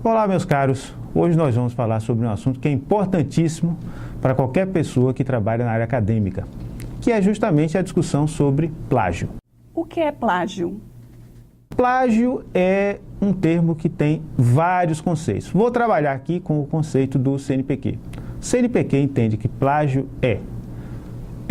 Olá, meus caros. Hoje nós vamos falar sobre um assunto que é importantíssimo para qualquer pessoa que trabalha na área acadêmica, que é justamente a discussão sobre plágio. O que é plágio? Plágio é um termo que tem vários conceitos. Vou trabalhar aqui com o conceito do CNPq. O CNPq entende que plágio é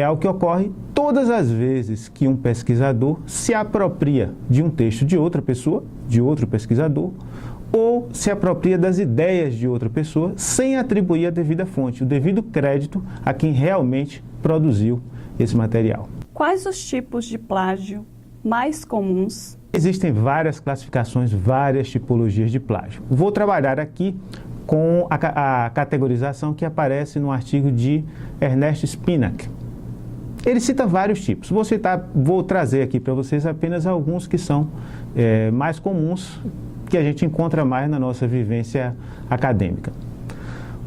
algo que ocorre todas as vezes que um pesquisador se apropria de um texto de outra pessoa, de outro pesquisador, ou se apropria das ideias de outra pessoa sem atribuir a devida fonte, o devido crédito a quem realmente produziu esse material. Quais os tipos de plágio mais comuns? Existem várias classificações, várias tipologias de plágio. Vou trabalhar aqui com a categorização que aparece no artigo de Ernest Spinack. Ele cita vários tipos. Vou trazer aqui para vocês apenas alguns que são mais comuns, que a gente encontra mais na nossa vivência acadêmica.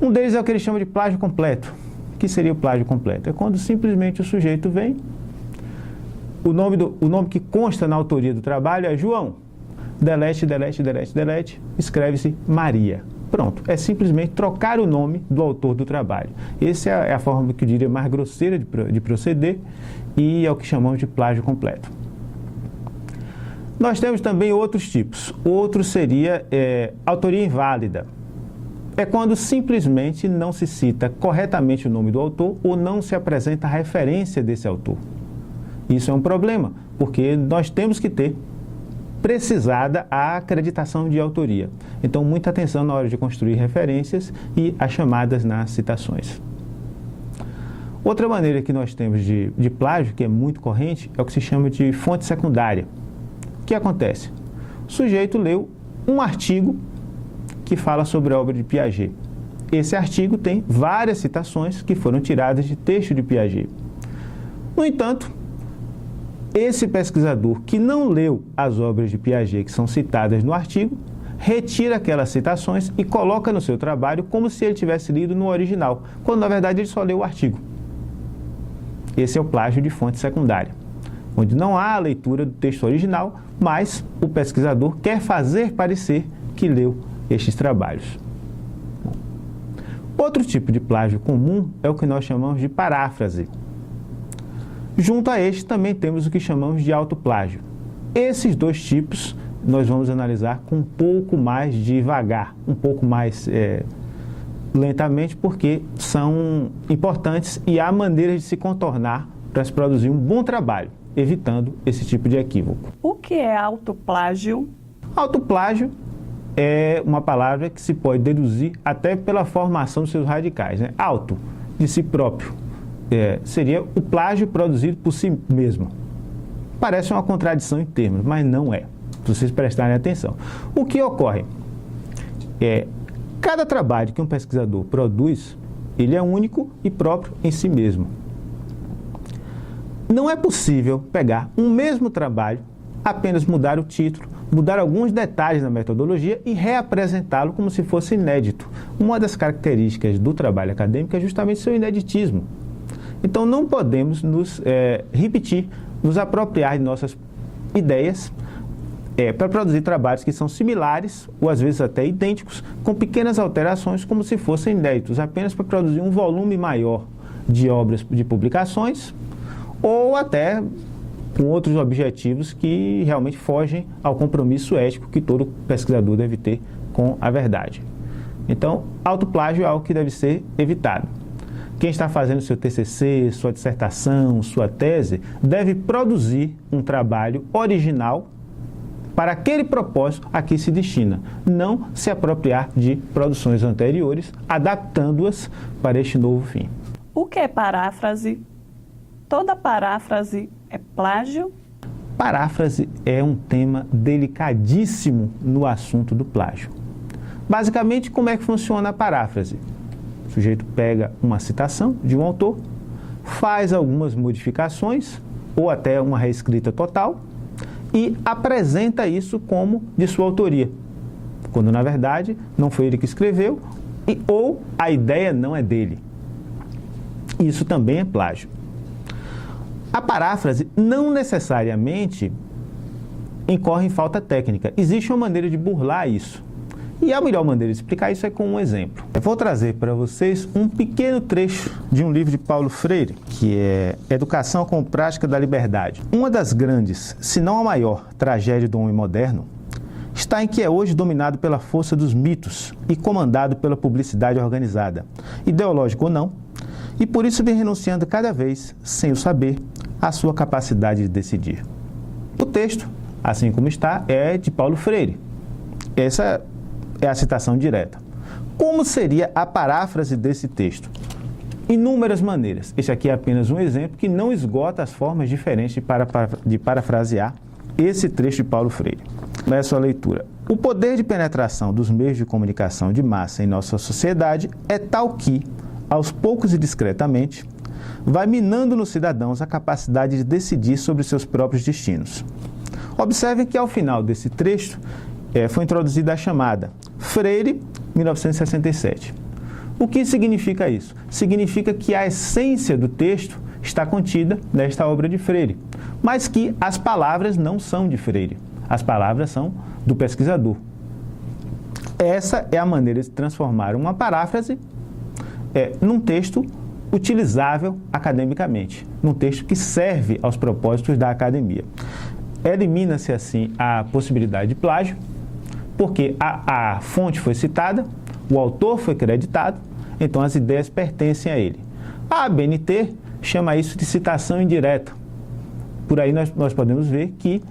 Um deles é o que ele chama de plágio completo. O que seria o plágio completo? É quando simplesmente o sujeito vem, o nome que consta na autoria do trabalho é João, delete, escreve-se Maria. Pronto, é simplesmente trocar o nome do autor do trabalho. Essa é a forma que eu diria mais grosseira de proceder e é o que chamamos de plágio completo. Nós temos também outros tipos. Outro seria autoria inválida. É quando simplesmente não se cita corretamente o nome do autor ou não se apresenta a referência desse autor. Isso é um problema, porque nós temos que ter precisada a acreditação de autoria. Então, muita atenção na hora de construir referências e as chamadas nas citações. Outra maneira que nós temos de plágio, que é muito corrente, é o que se chama de fonte secundária. O que acontece? O sujeito leu um artigo que fala sobre a obra de Piaget. Esse artigo tem várias citações que foram tiradas de texto de Piaget. No entanto, esse pesquisador que não leu as obras de Piaget que são citadas no artigo, retira aquelas citações e coloca no seu trabalho como se ele tivesse lido no original, quando na verdade ele só leu o artigo. Esse é o plágio de fonte secundária, onde não há a leitura do texto original, mas o pesquisador quer fazer parecer que leu estes trabalhos. Outro tipo de plágio comum é o que nós chamamos de paráfrase. Junto a este também temos o que chamamos de autoplágio. Esses dois tipos nós vamos analisar com um pouco mais devagar, um pouco mais lentamente, porque são importantes e há maneiras de se contornar para se produzir um bom trabalho, evitando esse tipo de equívoco. O que é autoplágio? Autoplágio é uma palavra que se pode deduzir até pela formação dos seus radicais, né? Auto, de si próprio. Seria o plágio produzido por si mesmo. Parece uma contradição em termos, mas não é, se vocês prestarem atenção. O que ocorre? Cada trabalho que um pesquisador produz, ele é único e próprio em si mesmo. Não é possível pegar um mesmo trabalho, apenas mudar o título, mudar alguns detalhes na metodologia e reapresentá-lo como se fosse inédito. Uma das características do trabalho acadêmico é justamente seu ineditismo. Então, não podemos nos repetir, nos apropriar de nossas ideias para produzir trabalhos que são similares, ou às vezes até idênticos, com pequenas alterações, como se fossem inéditos, apenas para produzir um volume maior de obras, de publicações, ou até com outros objetivos que realmente fogem ao compromisso ético que todo pesquisador deve ter com a verdade. Então, autoplágio é algo que deve ser evitado. Quem está fazendo seu TCC, sua dissertação, sua tese, deve produzir um trabalho original para aquele propósito a que se destina, não se apropriar de produções anteriores, adaptando-as para este novo fim. O que é paráfrase? Toda paráfrase é plágio? Paráfrase é um tema delicadíssimo no assunto do plágio. Basicamente, como é que funciona a paráfrase? O sujeito pega uma citação de um autor, faz algumas modificações, ou até uma reescrita total, e apresenta isso como de sua autoria, quando na verdade não foi ele que escreveu, ou a ideia não é dele. Isso também é plágio. A paráfrase não necessariamente incorre em falta técnica. Existe uma maneira de burlar isso. E a melhor maneira de explicar isso é com um exemplo. Eu vou trazer para vocês um pequeno trecho de um livro de Paulo Freire, que é Educação como Prática da Liberdade. Uma das grandes, se não a maior, tragédia do homem moderno está em que é hoje dominado pela força dos mitos e comandado pela publicidade organizada, ideológica ou não, e por isso vem renunciando cada vez, sem o saber, à sua capacidade de decidir. O texto, assim como está, é de Paulo Freire. Essa é a citação direta. Como seria a paráfrase desse texto? Inúmeras maneiras. Este aqui é apenas um exemplo que não esgota as formas diferentes de parafrasear esse trecho de Paulo Freire. Começa a leitura. O poder de penetração dos meios de comunicação de massa em nossa sociedade é tal que, aos poucos e discretamente, vai minando nos cidadãos a capacidade de decidir sobre seus próprios destinos. Observem que ao final desse trecho foi introduzida a chamada Freire, 1967. O que significa isso? Significa que a essência do texto está contida nesta obra de Freire, mas que as palavras não são de Freire, as palavras são do pesquisador. Essa é a maneira de transformar uma paráfrase num texto utilizável academicamente, num texto que serve aos propósitos da academia. Elimina-se assim a possibilidade de plágio, porque a fonte foi citada, o autor foi creditado, então as ideias pertencem a ele. A ABNT chama isso de citação indireta. Por aí nós podemos ver que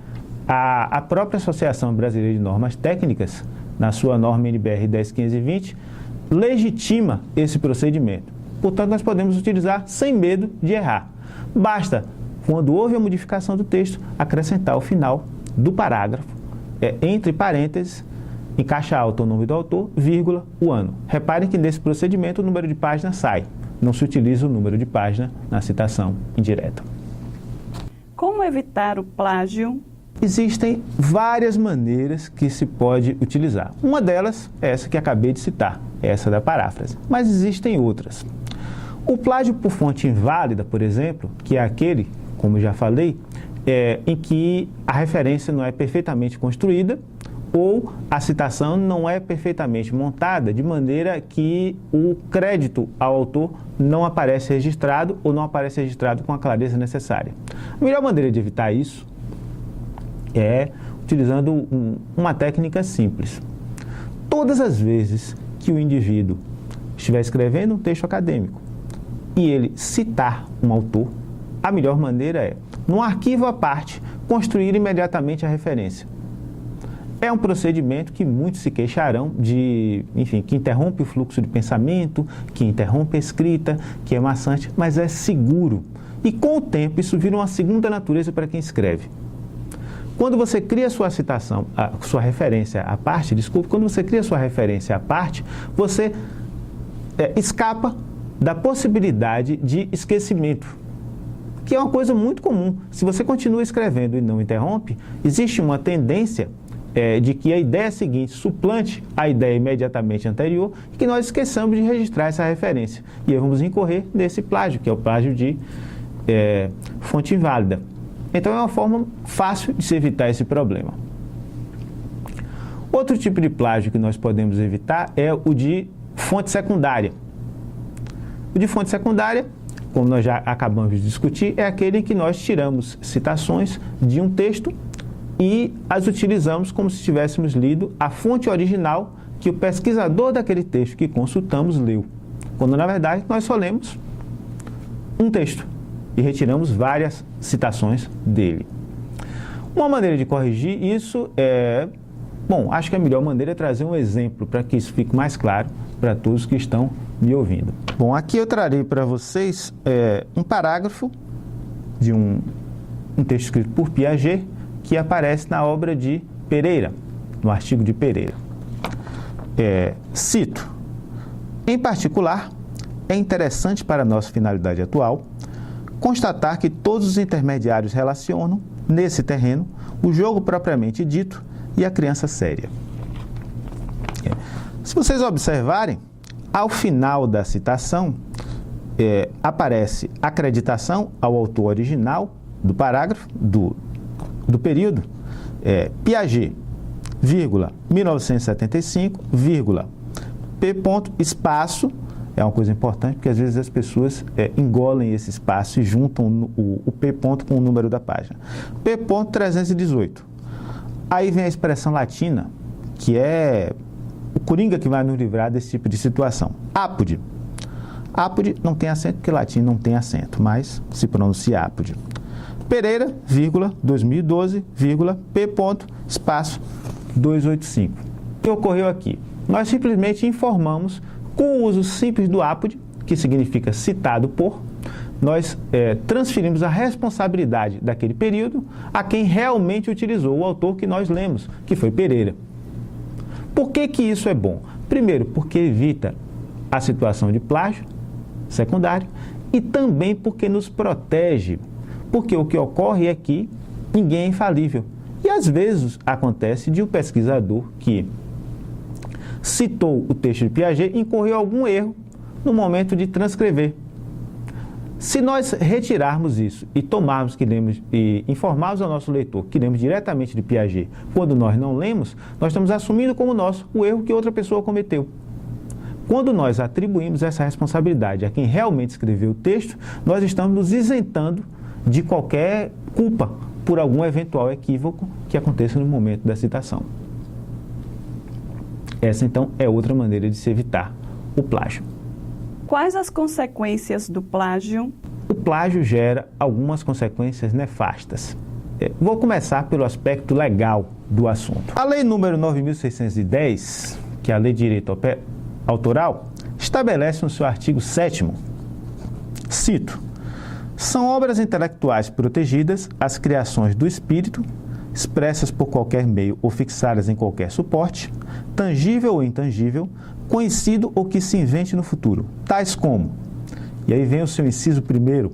a própria Associação Brasileira de Normas Técnicas, na sua norma NBR 10.520, legitima esse procedimento. Portanto, nós podemos utilizar sem medo de errar. Basta, quando houve a modificação do texto, acrescentar ao final do parágrafo, entre parênteses, em caixa alta o nome do autor, vírgula, o ano. Reparem que nesse procedimento o número de página sai. Não se utiliza o número de página na citação indireta. Como evitar o plágio? Existem várias maneiras que se pode utilizar. Uma delas é essa que acabei de citar, essa da paráfrase. Mas existem outras. O plágio por fonte inválida, por exemplo, que é aquele, como já falei, em que a referência não é perfeitamente construída ou a citação não é perfeitamente montada, de maneira que o crédito ao autor não aparece registrado ou não aparece registrado com a clareza necessária. A melhor maneira de evitar isso é utilizando uma técnica simples. Todas as vezes que o indivíduo estiver escrevendo um texto acadêmico e ele citar um autor, a melhor maneira é, num arquivo à parte, construir imediatamente a referência. É um procedimento que muitos se queixarão que interrompe o fluxo de pensamento, que interrompe a escrita, que é maçante, mas é seguro. E com o tempo isso vira uma segunda natureza para quem escreve. Quando você cria sua citação, sua referência à parte, quando você cria sua referência à parte, você escapa da possibilidade de esquecimento, que é uma coisa muito comum. Se você continua escrevendo e não interrompe, existe uma tendência de que a ideia seguinte suplante a ideia imediatamente anterior e que nós esqueçamos de registrar essa referência. E aí vamos incorrer nesse plágio, que é o plágio de fonte inválida. Então é uma forma fácil de se evitar esse problema. Outro tipo de plágio que nós podemos evitar é o de fonte secundária. O de fonte secundária, como nós já acabamos de discutir, é aquele em que nós tiramos citações de um texto e as utilizamos como se tivéssemos lido a fonte original que o pesquisador daquele texto que consultamos leu, quando na verdade nós só lemos um texto e retiramos várias citações dele. Uma maneira de corrigir isso acho que a melhor maneira é trazer um exemplo para que isso fique mais claro para todos que estão me ouvindo. Bom, aqui eu trarei para vocês um parágrafo de um texto escrito por Piaget, que aparece na obra de Pereira, no artigo de Pereira. Cito: em particular, é interessante para a nossa finalidade atual constatar que todos os intermediários relacionam, nesse terreno, o jogo propriamente dito e a criança séria. Se vocês observarem, ao final da citação, aparece acreditação ao autor original do parágrafo, do período, Piaget. vírgula, 1975, vírgula, P ponto, espaço, é uma coisa importante, porque às vezes as pessoas engolem esse espaço e juntam o P ponto com o número da página. P ponto 318. Aí vem a expressão latina, que é o coringa que vai nos livrar desse tipo de situação. Apud. Apud não tem acento, porque latim não tem acento, mas se pronuncia apud. Pereira, vírgula, 2012, vírgula, P ponto, espaço, 285. O que ocorreu aqui? Nós simplesmente informamos, com o uso simples do apud, que significa citado por, nós transferimos a responsabilidade daquele período a quem realmente utilizou o autor que nós lemos, que foi Pereira. Por que que isso é bom? Primeiro, porque evita a situação de plágio secundário e também porque nos protege, porque o que ocorre é que ninguém é infalível. E às vezes acontece de um pesquisador que citou o texto de Piaget incorreu algum erro no momento de transcrever. Se nós retirarmos isso e tomarmos que lemos e informarmos ao nosso leitor que lemos diretamente de Piaget quando nós não lemos, nós estamos assumindo como nosso o erro que outra pessoa cometeu. Quando nós atribuímos essa responsabilidade a quem realmente escreveu o texto, nós estamos nos isentando de qualquer culpa por algum eventual equívoco que aconteça no momento da citação. Essa, então, é outra maneira de se evitar o plágio. Quais as consequências do plágio? O plágio gera algumas consequências nefastas. Vou começar pelo aspecto legal do assunto. A Lei número 9.610, que é a Lei de Direito Autoral, estabelece no seu artigo 7º, cito, são obras intelectuais protegidas as criações do espírito, expressas por qualquer meio ou fixadas em qualquer suporte, tangível ou intangível, conhecido ou que se invente no futuro, tais como, e aí vem o seu inciso primeiro,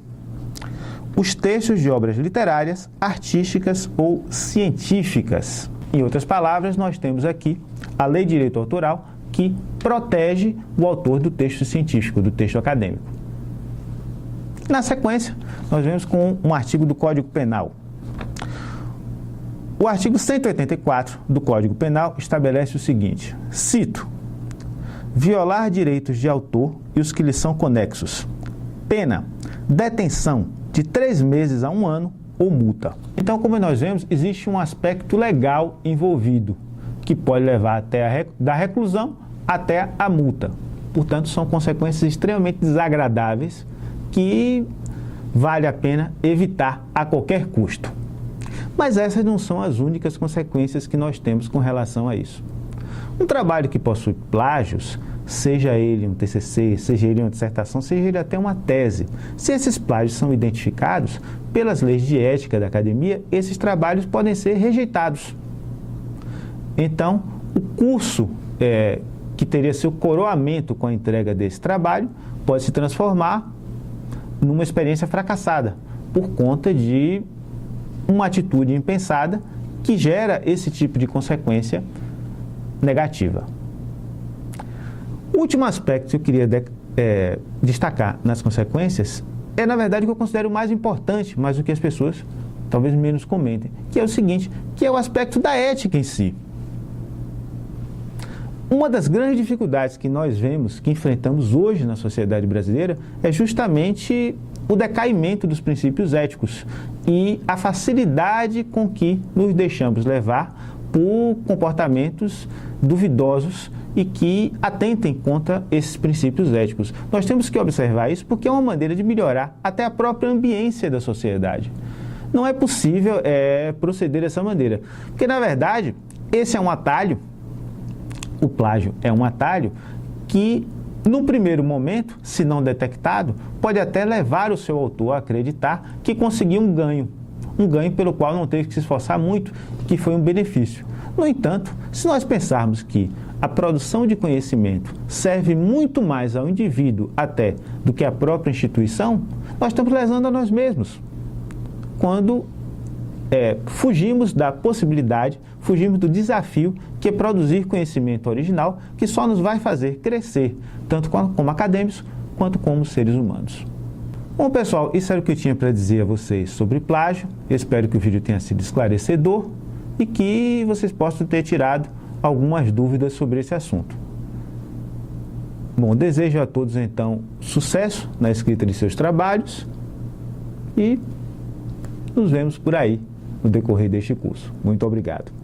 os textos de obras literárias, artísticas ou científicas. Em outras palavras, nós temos aqui a Lei de Direito Autoral que protege o autor do texto científico, do texto acadêmico. Na sequência, nós vemos com um artigo do Código Penal. O artigo 184 do Código Penal estabelece o seguinte, cito, violar direitos de autor e os que lhes são conexos. Pena, detenção de 3 meses a 1 ano ou multa. Então, como nós vemos, existe um aspecto legal envolvido, que pode levar até da reclusão até a multa. Portanto, são consequências extremamente desagradáveis que vale a pena evitar a qualquer custo. Mas essas não são as únicas consequências que nós temos com relação a isso. Um trabalho que possui plágios, seja ele um TCC, seja ele uma dissertação, seja ele até uma tese, se esses plágios são identificados pelas leis de ética da academia, esses trabalhos podem ser rejeitados. Então, o curso que teria seu coroamento com a entrega desse trabalho pode se transformar numa experiência fracassada, por conta de uma atitude impensada que gera esse tipo de consequência negativa. O último aspecto que eu queria destacar nas consequências é, na verdade, o que eu considero o mais importante, mas o que as pessoas talvez menos comentem, que é o seguinte, que é o aspecto da ética em si. Uma das grandes dificuldades que nós vemos, que enfrentamos hoje na sociedade brasileira, é justamente o decaimento dos princípios éticos e a facilidade com que nos deixamos levar por comportamentos duvidosos e que atentem contra esses princípios éticos. Nós temos que observar isso porque é uma maneira de melhorar até a própria ambiência da sociedade. Não é possível proceder dessa maneira, porque, na verdade, esse é um atalho. O plágio é um atalho que, num primeiro momento, se não detectado, pode até levar o seu autor a acreditar que conseguiu um ganho pelo qual não teve que se esforçar muito, que foi um benefício. No entanto, se nós pensarmos que a produção de conhecimento serve muito mais ao indivíduo até do que à própria instituição, nós estamos lesando a nós mesmos. Quando fugimos da possibilidade, fugimos do desafio que é produzir conhecimento original que só nos vai fazer crescer, tanto como acadêmicos quanto como seres humanos. Bom, pessoal, isso era o que eu tinha para dizer a vocês sobre plágio. Eu espero que o vídeo tenha sido esclarecedor e que vocês possam ter tirado algumas dúvidas sobre esse assunto. Bom, desejo a todos então sucesso na escrita de seus trabalhos e nos vemos por aí no decorrer deste curso. Muito obrigado.